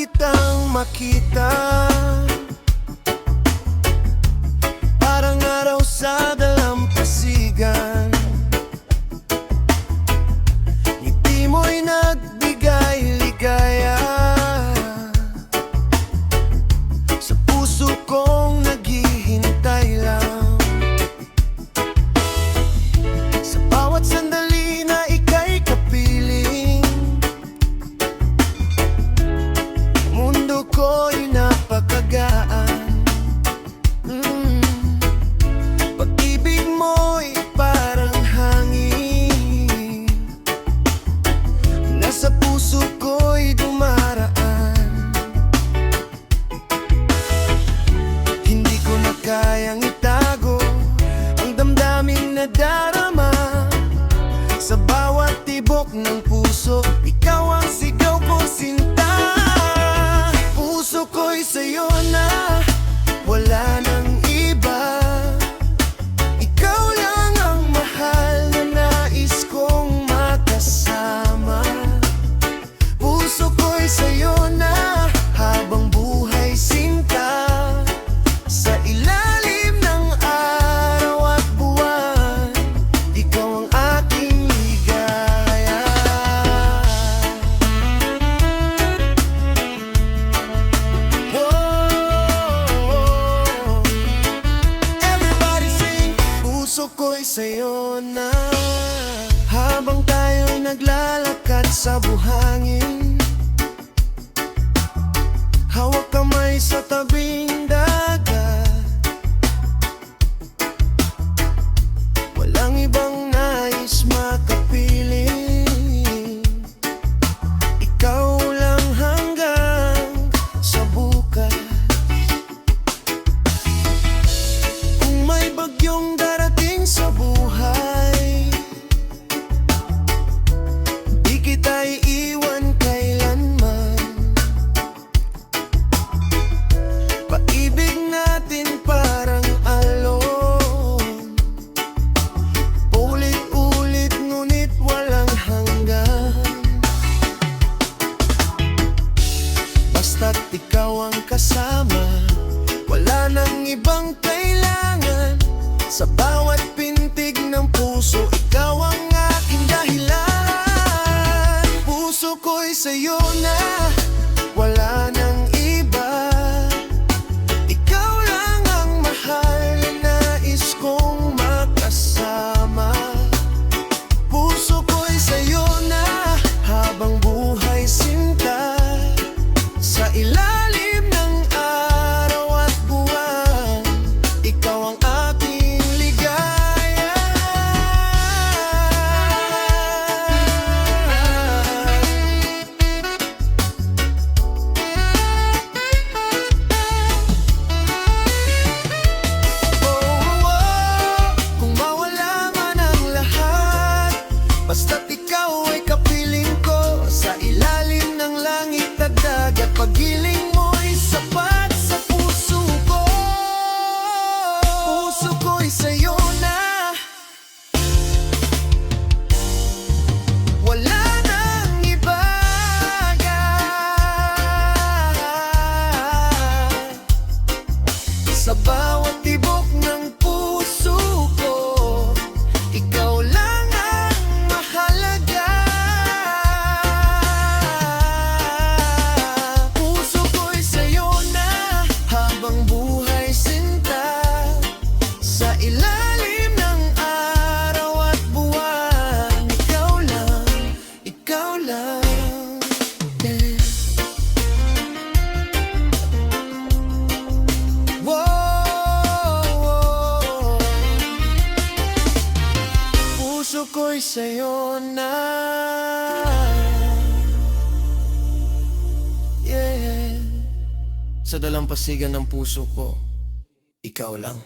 kitang makita, parang araw sa dalampasigan. Ngiti mo'y nagbigay ligaya sa puso kong naghihintay lang. Sa bawat sandali na ika'y kapiling, mundo ko'y napakagaan. Pag-ibig mo'y parang hangin, nasa puso ko'y dumaraan. Hindi ko na kayang itago ang damdaming nadarama. Sa bawat tibok ng puso, ikaw ang sigaw ko, sinta. Puso ko'y sa'yo na, wala nang iba. Ikaw lang ang mahal na nais kong makasama. Puso ko'y sa'yo na, habang buhay sinta. Sa ilalim ng araw at buwan, ikaw ang aking ligaya. Whoa, everybody sing, puso ko'y sa'yo na. Habang tayo'y naglalakad sa buhangin, hawak kamay sa tabing dagat. Walang ibang nais makapiling, ikaw lang hanggang sa bukas. Kung may bagyong darating sa buhay, di kita iiwan kailanman. Pag-ibig natin parang alon, ulit-ulit ngunit walang hanggan. Basta't ikaw ang kasama, wala nang ibang kailangan. Sa bawat pintig ng puso, ikaw ang aking dahilan. Puso ko'y sa'yo na, wala nang iba. Ikaw lang ang mahal na nais kong makasama. Puso ko'y sa'yo na, habang buhay sinta. Sa ilalim ng araw at buwan, ikaw ang aking ligaya. Kung mawala man ang lahat, basta't ikaw ay kapiling ko. Sa ilalim ng langit at dagat, paggiling mo'y sapat sa puso ko. Puso ko'y sa'yo na, wala nang iba. Sa bawat tibok ng puso ko, ikaw lang ang mahalaga. Puso ko'y sa'yo na, habang buhay sinta. Sa ilalim ng araw at buwan, ikaw lang, ikaw lang. Yeah. Whoa, puso ko'y sa'yo na. Yeah. Sa dalampasigan ng puso ko, ikaw lang.